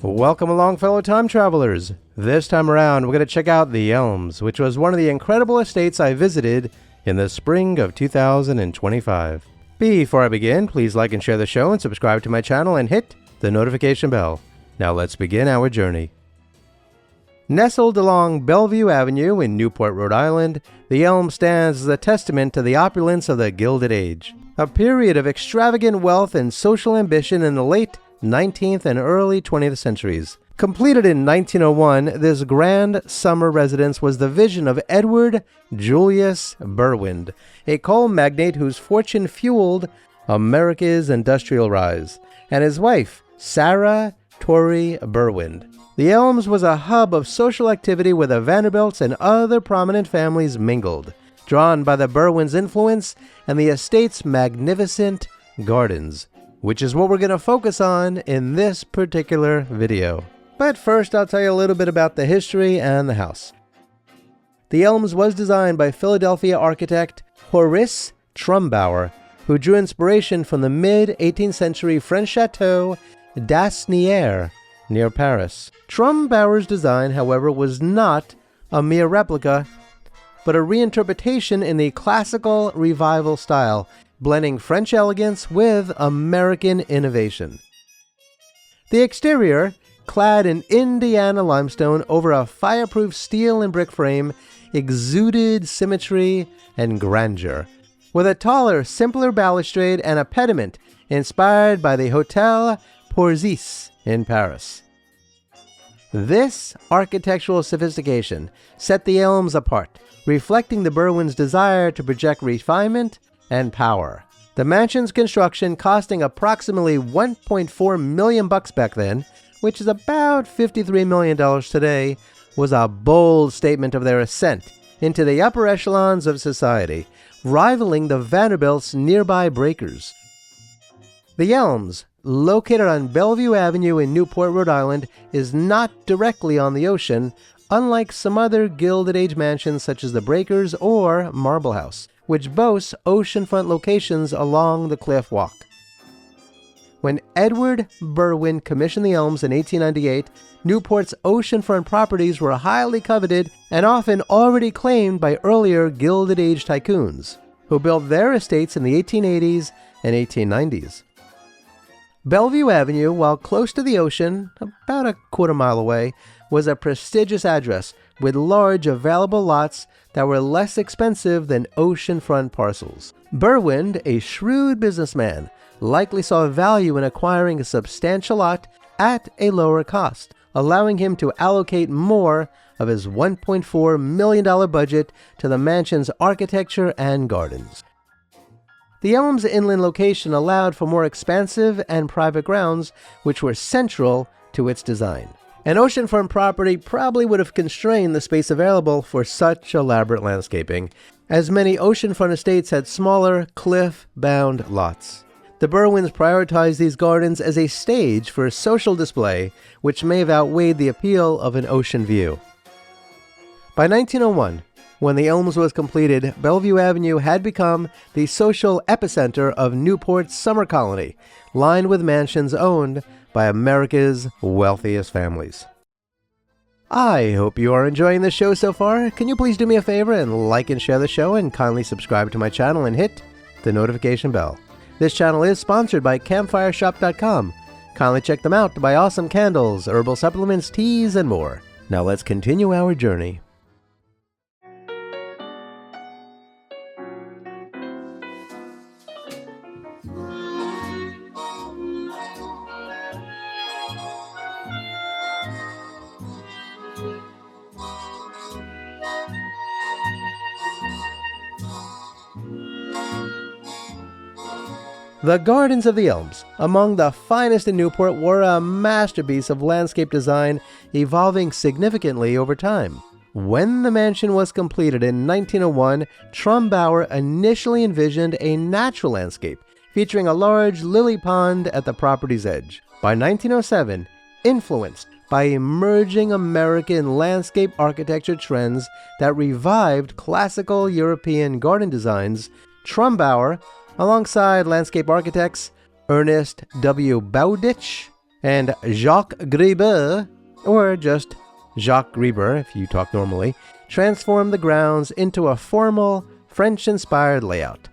Welcome along, fellow time travelers. This time around, we're going to check out the Elms, which was one of the incredible estates I visited in the spring of 2025. Before I begin, please like and share the show and subscribe to my channel and hit the notification bell. Now let's begin our journey. Nestled along Bellevue Avenue in Newport, Rhode Island, the Elm stands as a testament to the opulence of the Gilded Age, a period of extravagant wealth and social ambition in the late 19th and early 20th centuries. Completed in 1901, this grand summer residence was the vision of Edward Julius Berwind, a coal magnate whose fortune fueled America's industrial rise, and his wife, Sarah Torrey Berwind. The Elms was a hub of social activity where the Vanderbilts and other prominent families mingled, drawn by the Berwinds' influence and the estate's magnificent gardens, which is what we're going to focus on in this particular video. But first, I'll tell you a little bit about the history and the house. The Elms was designed by Philadelphia architect Horace Trumbauer, who drew inspiration from the mid-18th century French chateau d'Asnières near Paris. Trumbauer's design, however, was not a mere replica, but a reinterpretation in the classical revival style, blending French elegance with American innovation. The exterior, clad in Indiana limestone over a fireproof steel and brick frame, exuded symmetry and grandeur, with a taller, simpler balustrade and a pediment inspired by the Hotel Porzis in Paris. This architectural sophistication set the Elms apart, reflecting the Berwinds' desire to project refinement and power. The mansion's construction, costing approximately $1.4 million back then, which is about $53 million today, was a bold statement of their ascent into the upper echelons of society, rivaling the Vanderbilts' nearby breakers. The Elms, located on Bellevue Avenue in Newport, Rhode Island, is not directly on the ocean, unlike some other Gilded Age mansions such as the Breakers or Marble House, which boasts oceanfront locations along the cliff walk. When Edward Berwind commissioned the Elms in 1898, Newport's oceanfront properties were highly coveted and often already claimed by earlier Gilded Age tycoons, who built their estates in the 1880s and 1890s. Bellevue Avenue, while close to the ocean, about a quarter-mile away, was a prestigious address with large available lots that were less expensive than oceanfront parcels. Berwind, a shrewd businessman, likely saw value in acquiring a substantial lot at a lower cost, allowing him to allocate more of his $1.4 million budget to the mansion's architecture and gardens. The Elms' inland location allowed for more expansive and private grounds, which were central to its design. An oceanfront property probably would have constrained the space available for such elaborate landscaping, as many oceanfront estates had smaller, cliff-bound lots. The Berwinds prioritized these gardens as a stage for a social display, which may have outweighed the appeal of an ocean view. By 1901, when the Elms was completed, Bellevue Avenue had become the social epicenter of Newport's summer colony, lined with mansions owned by America's wealthiest families. I hope you are enjoying the show so far. Can you please do me a favor and like and share the show, and kindly subscribe to my channel and hit the notification bell. This channel is sponsored by CampfireShop.com. Kindly check them out to buy awesome candles, herbal supplements, teas, and more. Now let's continue our journey. The Gardens of the Elms, among the finest in Newport, were a masterpiece of landscape design, evolving significantly over time. When the mansion was completed in 1901, Trumbauer initially envisioned a natural landscape, featuring a large lily pond at the property's edge. By 1907, influenced by emerging American landscape architecture trends that revived classical European garden designs, Trumbauer, alongside landscape architects Ernest W. Bowditch and Jacques Gribeux, or just Jacques Gribeux if you talk normally, transformed the grounds into a formal, French-inspired layout.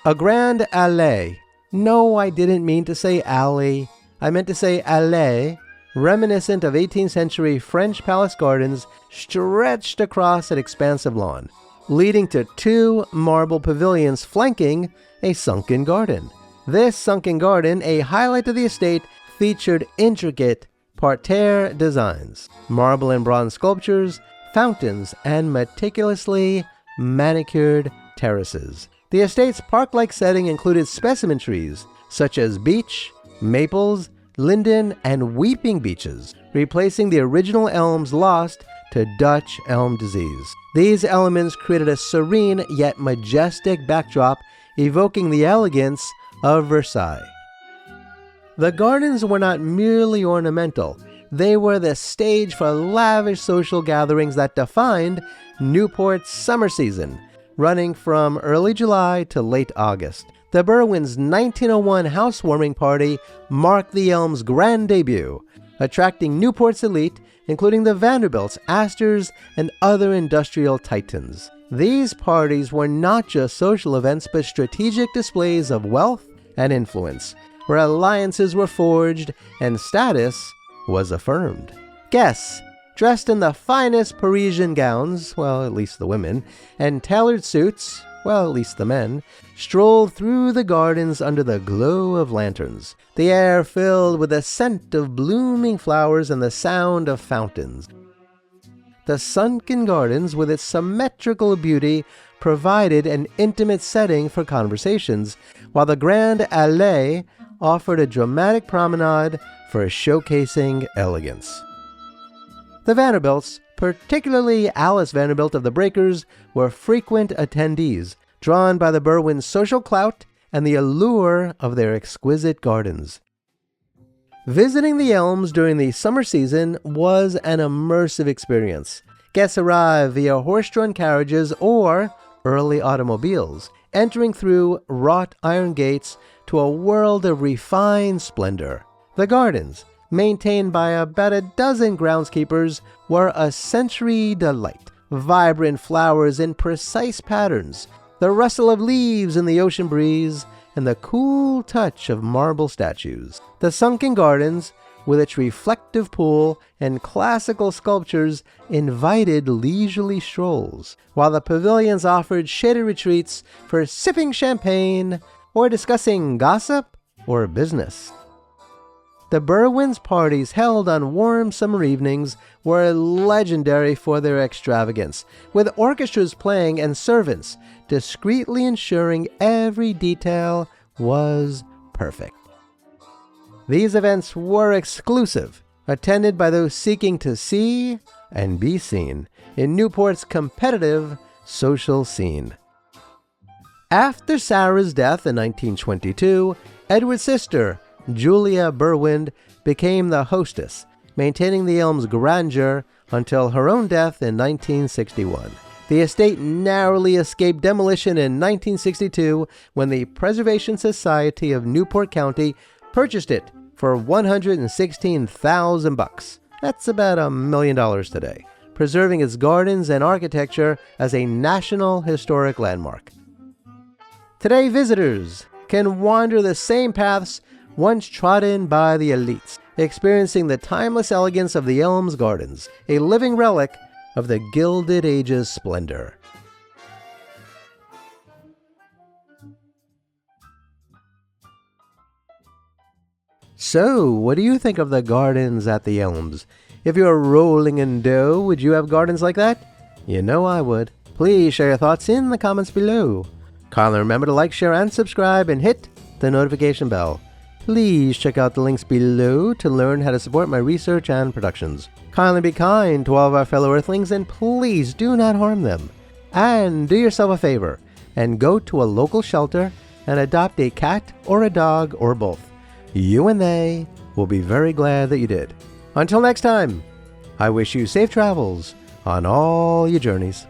A grand allée. No, I didn't mean to say alley. I meant to say allée, reminiscent of 18th century French palace gardens stretched across an expansive lawn, leading to 2 marble pavilions flanking a sunken garden. This sunken garden, a highlight of the estate, featured intricate parterre designs, marble and bronze sculptures, fountains, and meticulously manicured terraces. The estate's park-like setting included specimen trees such as beech, maples, linden, and weeping beeches, replacing the original elms lost to Dutch elm disease. These elements created a serene yet majestic backdrop, evoking the elegance of Versailles. The gardens were not merely ornamental, they were the stage for lavish social gatherings that defined Newport's summer season, running from early July to late August. The Berwyn's 1901 housewarming party marked the Elms' grand debut, attracting Newport's elite, including the Vanderbilts, Astors, and other industrial titans. These parties were not just social events, but strategic displays of wealth and influence, where alliances were forged and status was affirmed. Guests, dressed in the finest Parisian gowns, well, at least the women, and tailored suits, well, at least the men, strolled through the gardens under the glow of lanterns, the air filled with the scent of blooming flowers and the sound of fountains. The sunken gardens, with its symmetrical beauty, provided an intimate setting for conversations, while the Grand Allée offered a dramatic promenade for showcasing elegance. The Vanderbilts, particularly Alice Vanderbilt of the Breakers, were frequent attendees, drawn by the Berwyn's social clout and the allure of their exquisite gardens. Visiting the Elms during the summer season was an immersive experience. Guests arrived via horse-drawn carriages or early automobiles, entering through wrought iron gates to a world of refined splendor. The gardens, maintained by about a dozen groundskeepers, were a sensory delight. Vibrant flowers in precise patterns, the rustle of leaves in the ocean breeze, and the cool touch of marble statues. The sunken gardens, with its reflective pool and classical sculptures, invited leisurely strolls, while the pavilions offered shaded retreats for sipping champagne or discussing gossip or business. The Berwyn's parties, held on warm summer evenings, were legendary for their extravagance, with orchestras playing and servants discreetly ensuring every detail was perfect. These events were exclusive, attended by those seeking to see and be seen in Newport's competitive social scene. After Sarah's death in 1922, Edward's sister, Julia Berwyn, became the hostess, maintaining the Elms' grandeur until her own death in 1961. The estate narrowly escaped demolition in 1962 when the Preservation Society of Newport County purchased it for $116,000. That's about $1 million today, preserving its gardens and architecture as a National Historic Landmark. Today, visitors can wander the same paths once trodden by the elites, experiencing the timeless elegance of the Elms Gardens, a living relic of the Gilded Age's splendor. So, what do you think of the gardens at the Elms? If you're rolling in dough, would you have gardens like that? You know I would. Please share your thoughts in the comments below. Kindly remember to like, share, and subscribe, and hit the notification bell. Please check out the links below to learn how to support my research and productions. Kindly be kind to all of our fellow Earthlings, and please do not harm them. And do yourself a favor and go to a local shelter and adopt a cat or a dog or both. You and they will be very glad that you did. Until next time, I wish you safe travels on all your journeys.